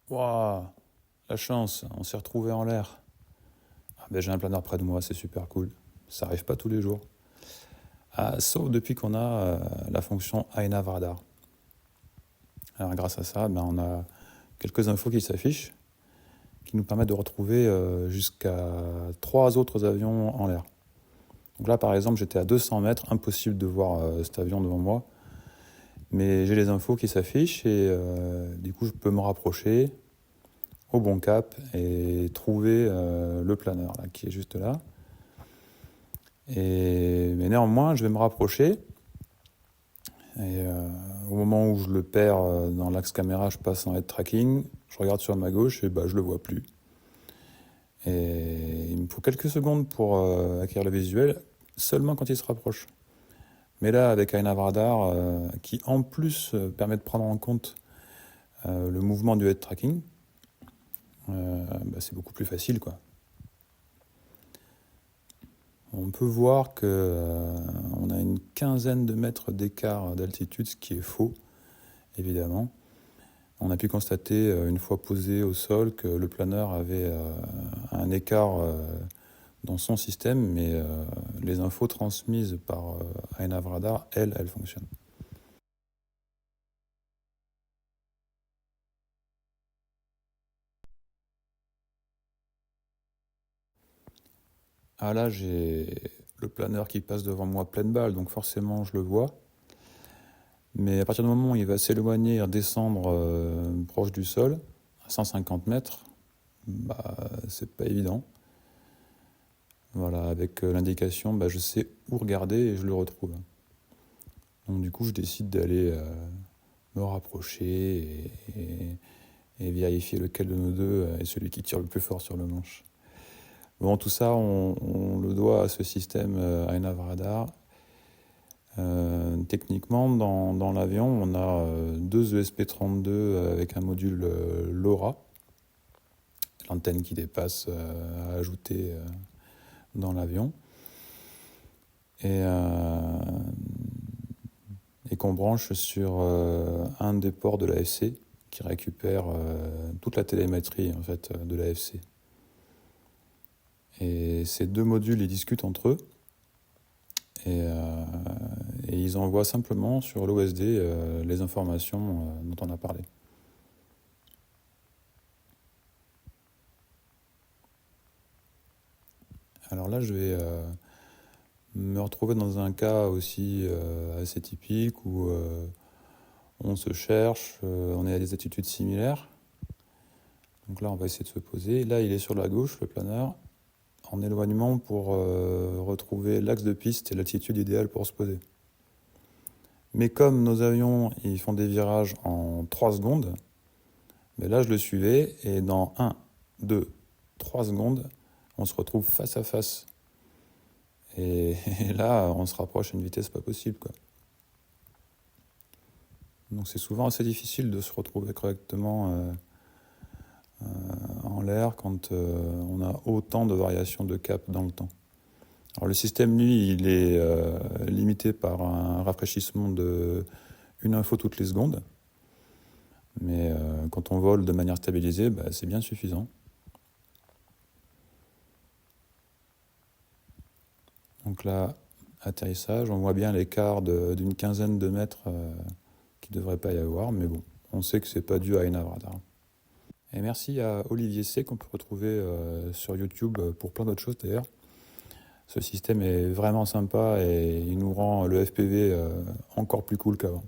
Waouh, la chance, on s'est retrouvé en l'air. Ah ben, j'ai un planeur près de moi, c'est super cool. Ça arrive pas tous les jours. Ah, sauf depuis qu'on a la fonction iNav Radar. Alors grâce à ça, ben, on a quelques infos qui s'affichent, qui nous permettent de retrouver jusqu'à 3 autres avions en l'air. Donc là, par exemple, j'étais à 200 mètres, impossible de voir cet avion devant moi. Mais j'ai les infos qui s'affichent et du coup, je peux me rapprocher au bon cap et trouver le planeur là, qui est juste là. Mais néanmoins, je vais me rapprocher. Et au moment où je le perds dans l'axe caméra, je passe en head tracking. Je regarde sur ma gauche et bah, je le vois plus. Et il me faut quelques secondes pour acquérir le visuel, seulement quand il se rapproche. Mais là, avec iNav Radar, qui en plus permet de prendre en compte le mouvement du head tracking, bah, c'est beaucoup plus facile, quoi. On peut voir qu'on a une quinzaine de mètres d'écart d'altitude, ce qui est faux, évidemment. On a pu constater, une fois posé au sol, que le planeur avait un écart dans son système, mais les infos transmises par iNav Radar, elles fonctionnent. Ah là, j'ai le planeur qui passe devant moi pleine balle, donc forcément je le vois. Mais à partir du moment où il va s'éloigner et redescendre proche du sol, à 150 mètres, bah, c'est pas évident. Voilà, avec l'indication, bah, je sais où regarder et je le retrouve. Donc du coup, je décide d'aller me rapprocher et vérifier lequel de nous deux est celui qui tire le plus fort sur le manche. Bon, tout ça, on le doit à ce système iNav Radar. Techniquement, dans l'avion, on a deux ESP32 avec un module LoRa, l'antenne qui dépasse à ajouter dans l'avion, et, et qu'on branche sur un des ports de l'AFC qui récupère toute la télémétrie en fait, de l'AFC. Et ces deux modules, ils discutent entre eux et ils envoient simplement sur l'OSD les informations dont on a parlé. Alors là, je vais me retrouver dans un cas aussi assez typique où on se cherche, on est à des attitudes similaires. Donc là, on va essayer de se poser. Là, il est sur la gauche, le planeur, en éloignement pour retrouver l'axe de piste et l'altitude idéale pour se poser. Mais comme nos avions, ils font des virages en 3 secondes, mais là, je le suivais et dans 1, 2, 3 secondes, on se retrouve face à face. Et là, on se rapproche à une vitesse pas possible, quoi. Donc c'est souvent assez difficile de se retrouver correctement en l'air quand on a autant de variations de cap dans le temps. Alors le système, lui, il est limité par un rafraîchissement de une info toutes les secondes. Mais quand on vole de manière stabilisée, bah, c'est bien suffisant. Donc là, atterrissage, on voit bien l'écart d'une quinzaine de mètres qui ne devrait pas y avoir, mais bon, on sait que c'est pas dû à iNav Radar. Et merci à Olivier C qu'on peut retrouver sur YouTube pour plein d'autres choses d'ailleurs. Ce système est vraiment sympa et il nous rend le FPV encore plus cool qu'avant.